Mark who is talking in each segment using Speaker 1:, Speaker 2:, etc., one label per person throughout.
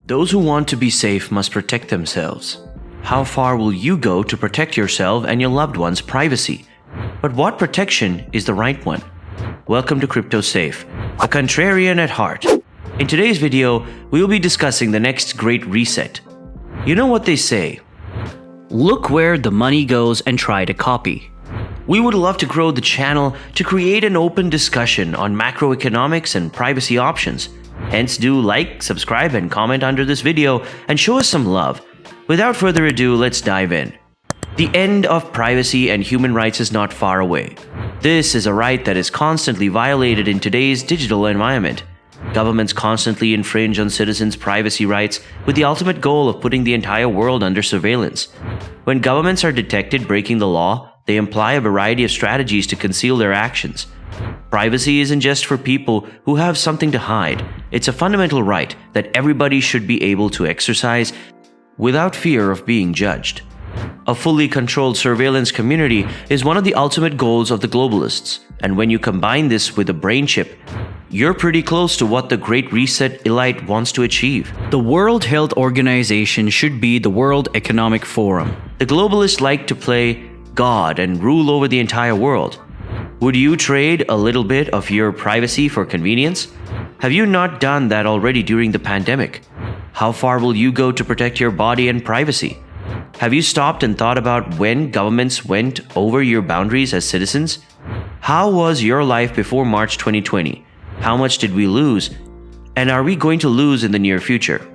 Speaker 1: Those who want to be safe must protect themselves. How far will you go to protect yourself and your loved one's privacy? But what protection is the right one? Welcome to Crypto Safe, a contrarian at heart. In today's video, we will be discussing the next great reset. You know what they say? Look where the money goes and try to copy. We would love to grow the channel to create an open discussion on macroeconomics and privacy options. Hence, do like, subscribe, and comment under this video and show us some love. Without further ado, let's dive in. The end of privacy and human rights is not far away. This is a right that is constantly violated in today's digital environment. Governments constantly infringe on citizens' privacy rights with the ultimate goal of putting the entire world under surveillance. When governments are detected breaking the law, they employ a variety of strategies to conceal their actions. Privacy isn't just for people who have something to hide. It's a fundamental right that everybody should be able to exercise without fear of being judged. A fully controlled surveillance community is one of the ultimate goals of the globalists, and when you combine this with a brain chip, you're pretty close to what the Great Reset elite wants to achieve. The World Health Organization should be the World Economic Forum. The globalists like to play God and rule over the entire world. Would you trade a little bit of your privacy for convenience? Have you not done that already during the pandemic? How far will you go to protect your body and privacy? Have you stopped and thought about when governments went over your boundaries as citizens? How was your life before March 2020? How much did we lose? And are we going to lose in the near future?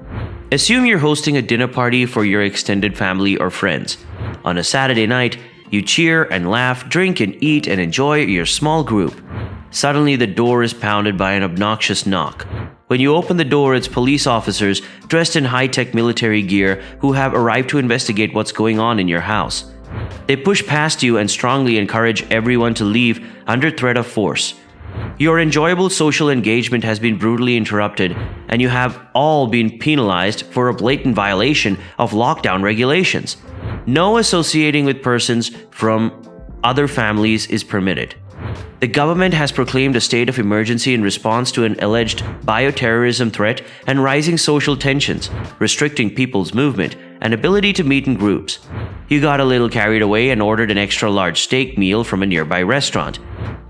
Speaker 1: Assume you're hosting a dinner party for your extended family or friends. On a Saturday night, you cheer and laugh, drink and eat and enjoy your small group. Suddenly, the door is pounded by an obnoxious knock. When you open the door, it's police officers dressed in high-tech military gear who have arrived to investigate what's going on in your house. They push past you and strongly encourage everyone to leave under threat of force. Your enjoyable social engagement has been brutally interrupted, and you have all been penalized for a blatant violation of lockdown regulations. No associating with persons from other families is permitted. The government has proclaimed a state of emergency in response to an alleged bioterrorism threat and rising social tensions, restricting people's movement and ability to meet in groups. You got a little carried away and ordered an extra large steak meal from a nearby restaurant.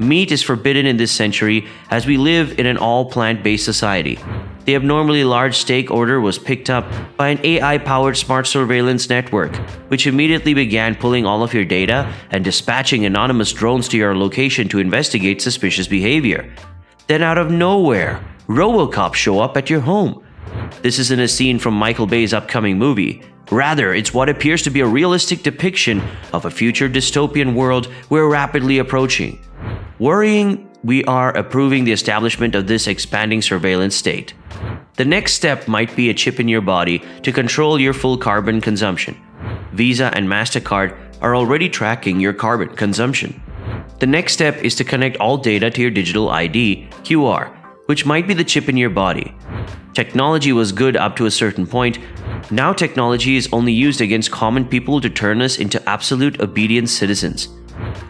Speaker 1: Meat is forbidden in this century as we live in an all-plant-based society. The abnormally large steak order was picked up by an AI-powered smart surveillance network, which immediately began pulling all of your data and dispatching anonymous drones to your location to investigate suspicious behavior. Then out of nowhere, RoboCops show up at your home. This isn't a scene from Michael Bay's upcoming movie. Rather, it's what appears to be a realistic depiction of a future dystopian world we're rapidly approaching. Worrying, we are approving the establishment of this expanding surveillance state. The next step might be a chip in your body to control your full carbon consumption. Visa and MASTERCARD are already tracking your carbon consumption. The next step is to connect all data to your digital ID, QR, which might be the chip in your body. Technology was good up to a certain point. Now technology is only used against common people to turn us into absolute obedient citizens.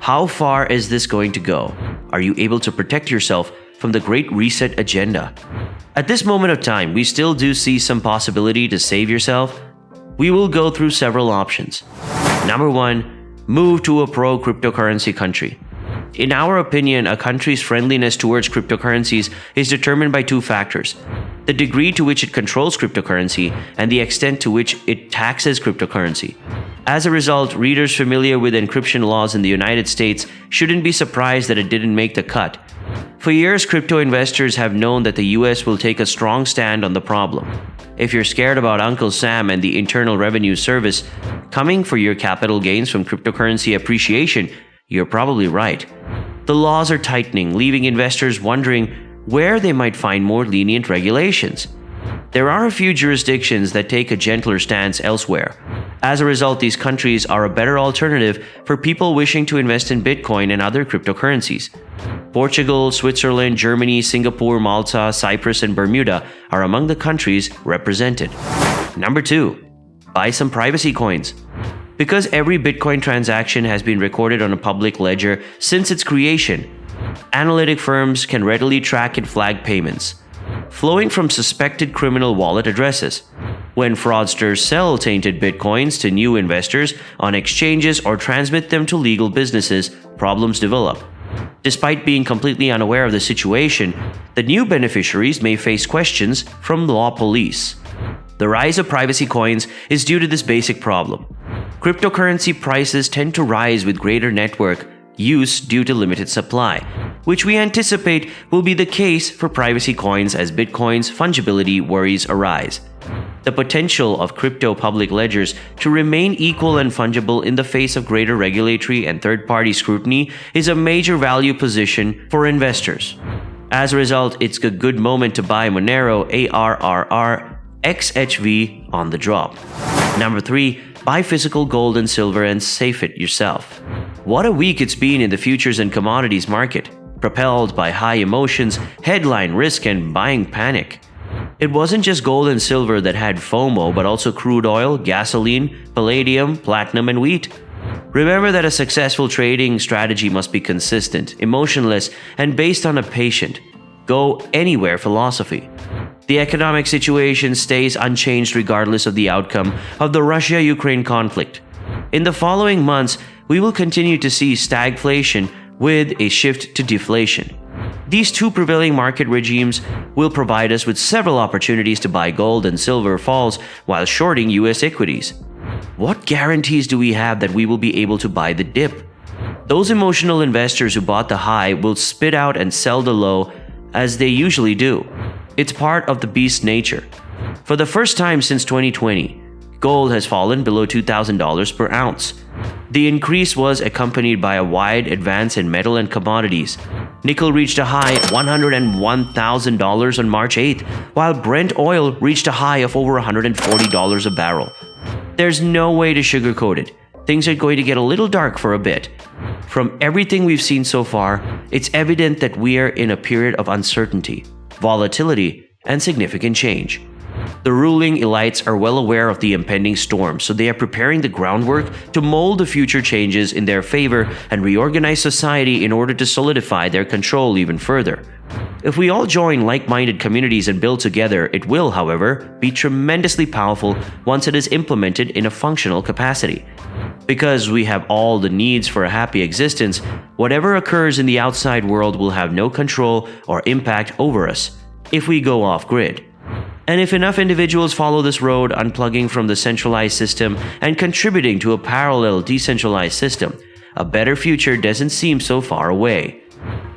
Speaker 1: How far is this going to go? Are you able to protect yourself from the Great Reset agenda? At this moment of time, we still do see some possibility to save yourself. We will go through several options. Number 1, move to a pro-cryptocurrency country. In our opinion, a country's friendliness towards cryptocurrencies is determined by two factors: the degree to which it controls cryptocurrency and the extent to which it taxes cryptocurrency. As a result, readers familiar with encryption laws in the United States shouldn't be surprised that it didn't make the cut. For years, crypto investors have known that the US will take a strong stand on the problem. If you're scared about Uncle Sam and the Internal Revenue Service coming for your capital gains from cryptocurrency appreciation, you're probably right. The laws are tightening, leaving investors wondering where they might find more lenient regulations. There are a few jurisdictions that take a gentler stance elsewhere. As a result, these countries are a better alternative for people wishing to invest in Bitcoin and other cryptocurrencies. Portugal, Switzerland, Germany, Singapore, Malta, Cyprus, and Bermuda are among the countries represented. Number 2, buy some privacy coins. Because every Bitcoin transaction has been recorded on a public ledger since its creation, analytic firms can readily track and flag payments flowing from suspected criminal wallet addresses. When fraudsters sell tainted bitcoins to new investors on exchanges or transmit them to legal businesses, problems develop. Despite being completely unaware of the situation, the new beneficiaries may face questions from law police. The rise of privacy coins is due to this basic problem. Cryptocurrency prices tend to rise with greater network use due to limited supply, which we anticipate will be the case for privacy coins as Bitcoin's fungibility worries arise. The potential of crypto public ledgers to remain equal and fungible in the face of greater regulatory and third-party scrutiny is a major value position for investors. As a result, it's a good moment to buy Monero ARRR XHV on the drop. Number 3. Buy physical gold and silver and safe it yourself. What a week it's been in the futures and commodities market, propelled by high emotions, headline risk, and buying panic. It wasn't just gold and silver that had FOMO, but also crude oil, gasoline, palladium, platinum, and wheat. Remember that a successful trading strategy must be consistent, emotionless, and based on a patient, go-anywhere philosophy. The economic situation stays unchanged regardless of the outcome of the Russia-Ukraine conflict. In the following months, we will continue to see stagflation with a shift to deflation. These two prevailing market regimes will provide us with several opportunities to buy gold and silver falls while shorting US equities. What guarantees do we have that we will be able to buy the dip? Those emotional investors who bought the high will spit out and sell the low as they usually do. It's part of the beast's nature. For the first time since 2020, gold has fallen below $2,000 per ounce. The increase was accompanied by a wide advance in metal and commodities. Nickel reached a high $101,000 on March 8th, while Brent oil reached a high of over $140 a barrel. There's no way to sugarcoat it. Things are going to get a little dark for a bit. From everything we've seen so far, it's evident that we are in a period of uncertainty, volatility, and significant change. The ruling elites are well aware of the impending storm, so they are preparing the groundwork to mold the future changes in their favor and reorganize society in order to solidify their control even further. If we all join like-minded communities and build together, it will, however, be tremendously powerful once it is implemented in a functional capacity. Because we have all the needs for a happy existence, whatever occurs in the outside world will have no control or impact over us if we go off-grid. And if enough individuals follow this road, unplugging from the centralized system and contributing to a parallel decentralized system, a better future doesn't seem so far away.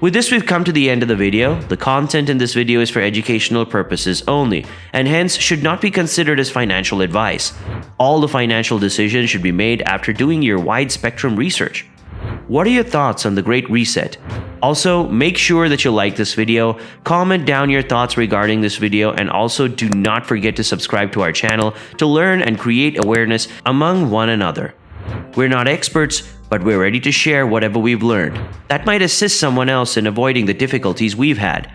Speaker 1: With this, we've come to the end of the video. The content in this video is for educational purposes only, and hence should not be considered as financial advice. All the financial decisions should be made after doing your wide-spectrum research. What are your thoughts on the Great Reset? Also, make sure that you like this video, comment down your thoughts regarding this video, and also do not forget to subscribe to our channel to learn and create awareness among one another. We're not experts, but we're ready to share whatever we've learned that might assist someone else in avoiding the difficulties we've had.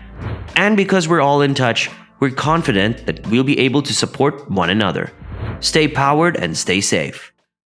Speaker 1: And because we're all in touch, we're confident that we'll be able to support one another. Stay powered and stay safe.